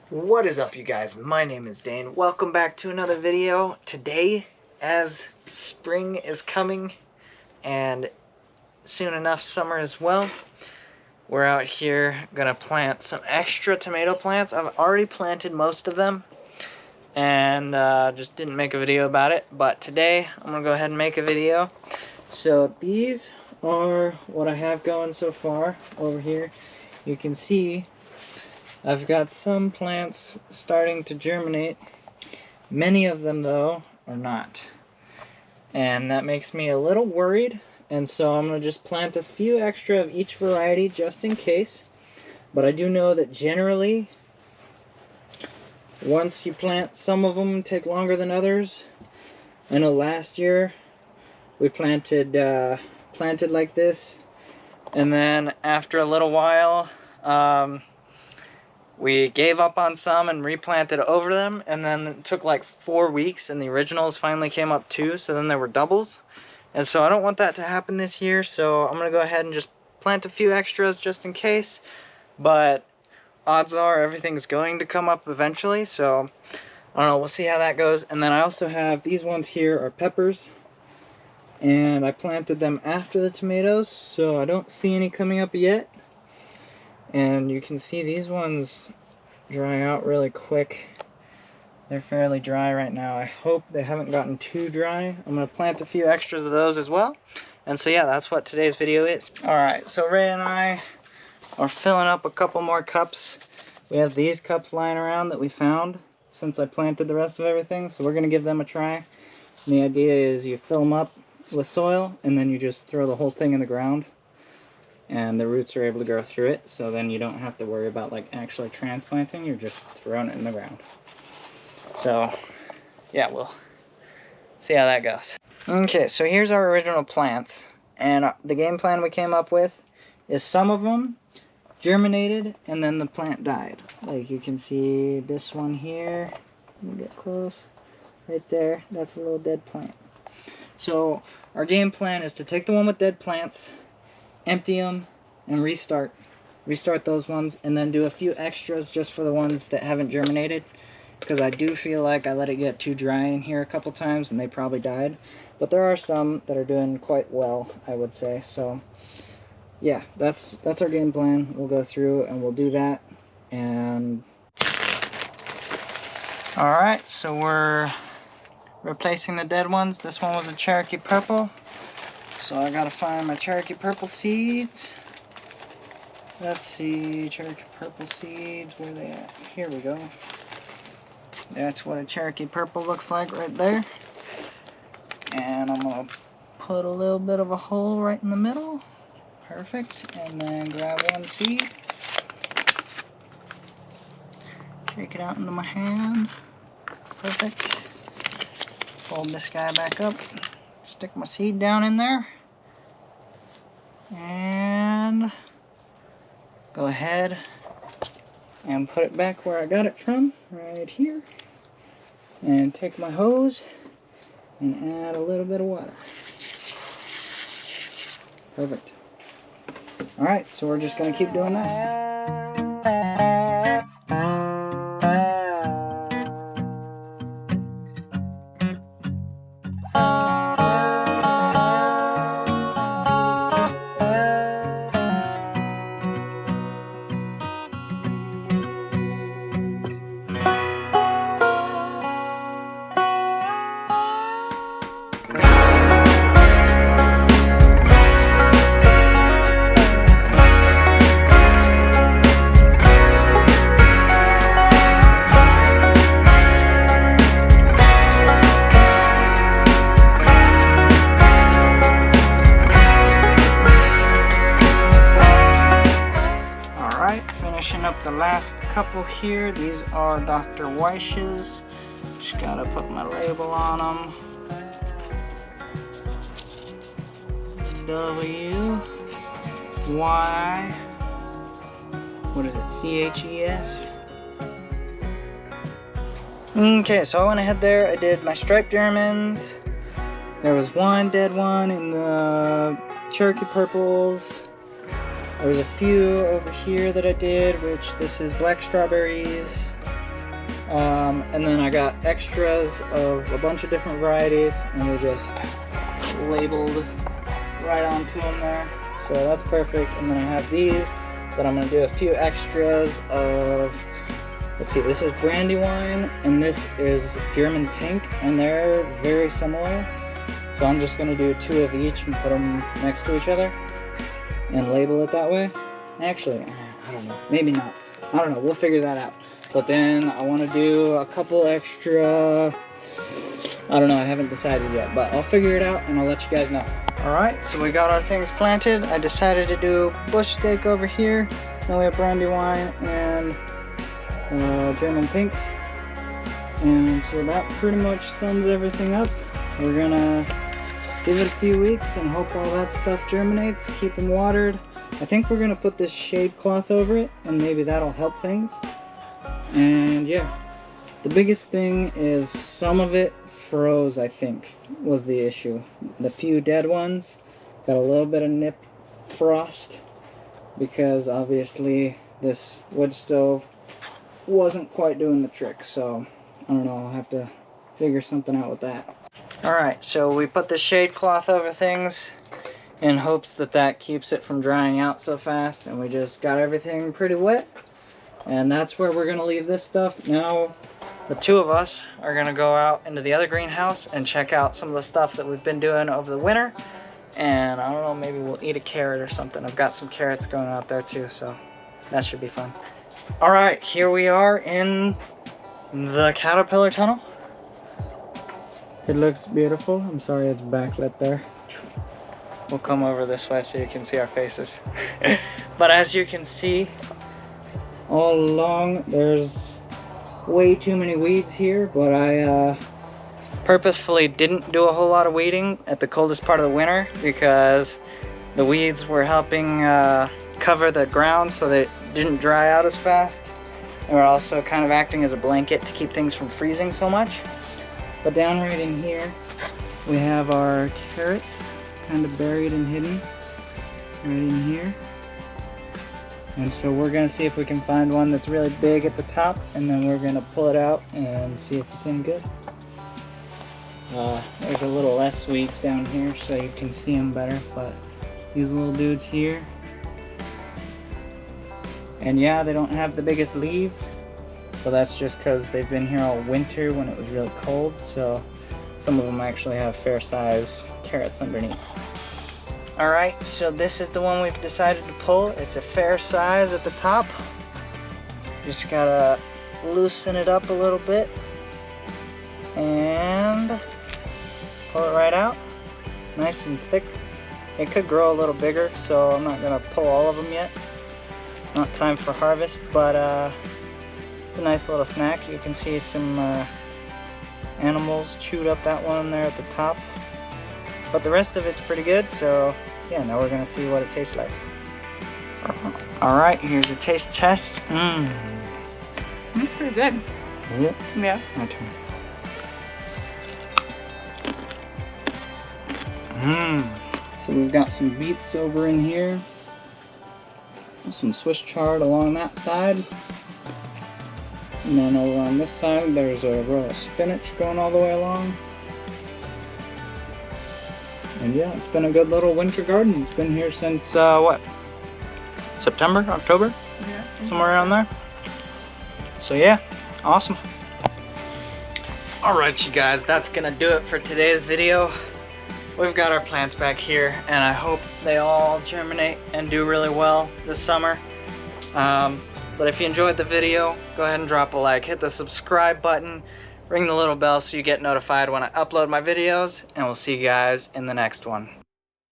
What is up, you guys? My name is Dane. Welcome back to another video. Today, as spring is coming and soon enough summer as well, we're out here gonna plant some extra tomato plants. I've already planted most of them and just didn't make a video about it, but today I'm gonna go ahead and make a video. So these are what I have going so far over here. You can see I've got some plants starting to germinate. Many of them, though, are not. And that makes me a little worried. And so I'm going to just plant a few extra of each variety just in case. But I do know that generally, once you plant, some of them take longer than others. I know last year we planted like this. And then after a little while, we gave up on some and replanted over them, and then it took like 4 weeks and the originals finally came up too, so then there were doubles. And so I don't want that to happen this year, so I'm going to go ahead and just plant a few extras just in case. But odds are everything's going to come up eventually, so I don't know, we'll see how that goes. And then I also have these ones here are peppers, and I planted them after the tomatoes, so I don't see any coming up yet. And you can see these ones dry out really quick. They're fairly dry right now. I hope they haven't gotten too dry. I'm going to plant a few extras of those as well. And so yeah, that's what today's video is. Alright, so Ray and I are filling up a couple more cups. We have these cups lying around that we found since I planted the rest of everything. So we're going to give them a try. And the idea is you fill them up with soil and then you just throw the whole thing in the ground. And the roots are able to grow through it, so then you don't have to worry about like actually transplanting, you're just throwing it in the ground. So yeah, we'll see how that goes. Okay, so here's our original plants, and the game plan we came up with is some of them germinated and then the plant died. Like you can see this one here, let me get close, right there, that's a little dead plant. So our game plan is to take the one with dead plants, empty them, and restart those ones, and then do a few extras just for the ones that haven't germinated, because I do feel like I let it get too dry in here a couple times and they probably died. But there are some that are doing quite well, I would say. So yeah, that's our game plan. We'll go through and we'll do that. And alright, so we're replacing the dead ones. This one was a Cherokee Purple. So I gotta find my Cherokee Purple seeds. Let's see, Cherokee Purple seeds, where are they at? Here we go. That's what a Cherokee Purple looks like right there. And I'm gonna put a little bit of a hole right in the middle. Perfect. And then grab one seed. Shake it out into my hand. Perfect. Fold this guy back up. Stick my seed down in there and go ahead and put it back where I got it from, right here, and take my hose and add a little bit of water. Perfect. Alright, so we're just going to keep doing that. Finishing up the last couple here. These are Dr. Weish's. Just gotta put my label on them. W Y, what is it, CHES? Okay, so I went ahead there, I did my striped Germans. There was one dead one in the Cherokee Purples. There's a few over here that I did, which this is black strawberries. And then I got extras of a bunch of different varieties, and they just labeled right onto them there. So that's perfect. And then I have these that I'm gonna do a few extras of. Let's see, this is Brandywine and this is German Pink, and they're very similar. So I'm just gonna do 2 of each and put them next to each other and label it that way. Actually, I don't know, maybe not. I don't know, we'll figure that out. But then I wanna do a couple extra, I don't know, I haven't decided yet, but I'll figure it out and I'll let you guys know. All right, so we got our things planted. I decided to do bush steak over here. Then we have Brandywine and German Pinks. And so that pretty much sums everything up. We're gonna give it a few weeks and hope all that stuff germinates, keep them watered. I think we're gonna put this shade cloth over it and maybe that'll help things. And yeah, the biggest thing is some of it froze, I think, was the issue. The few dead ones got a little bit of nip frost because obviously this wood stove wasn't quite doing the trick. So I don't know, I'll have to figure something out with that. Alright, so we put the shade cloth over things in hopes that that keeps it from drying out so fast, and we just got everything pretty wet, and that's where we're gonna leave this stuff. Now the 2 of us are gonna go out into the other greenhouse and check out some of the stuff that we've been doing over the winter, and I don't know, maybe we'll eat a carrot or something. I've got some carrots going out there too, so that should be fun. Alright, here we are in the caterpillar tunnel. It looks beautiful. I'm sorry it's backlit there. We'll come over this way so you can see our faces. But as you can see, all along there's way too many weeds here, but I purposefully didn't do a whole lot of weeding at the coldest part of the winter because the weeds were helping cover the ground so that it didn't dry out as fast. And we're also kind of acting as a blanket to keep things from freezing so much. But down right in here, we have our carrots kind of buried and hidden right in here. And so we're gonna see if we can find one that's really big at the top, and then we're gonna pull it out and see if it's any good. There's a little less weeds down here so you can see them better, but these little dudes here. And yeah, they don't have the biggest leaves, but that's just because they've been here all winter when it was really cold, so some of them actually have fair size carrots underneath. Alright, so this is the one we've decided to pull. It's a fair size at the top. Just gotta loosen it up a little bit and pull it right out. Nice and thick. It could grow a little bigger, so I'm not gonna pull all of them yet. Not time for harvest, but it's a nice little snack. You can see some animals chewed up that one there at the top, but the rest of it's pretty good. So yeah, now we're gonna see what it tastes like. Alright, here's a taste test. It's pretty good. Is it? Yeah. My turn. So we've got some beets over in here, some Swiss chard along that side, and then over on this side there's a row of spinach going all the way along. And yeah, it's been a good little winter garden. It's been here since what, September, October? Yeah. Somewhere around there. So yeah, awesome. Alright you guys, that's gonna do it for today's video. We've got our plants back here, and I hope they all germinate and do really well this summer. But if you enjoyed the video, go ahead and drop a like, hit the subscribe button, ring the little bell so you get notified when I upload my videos, and we'll see you guys in the next one.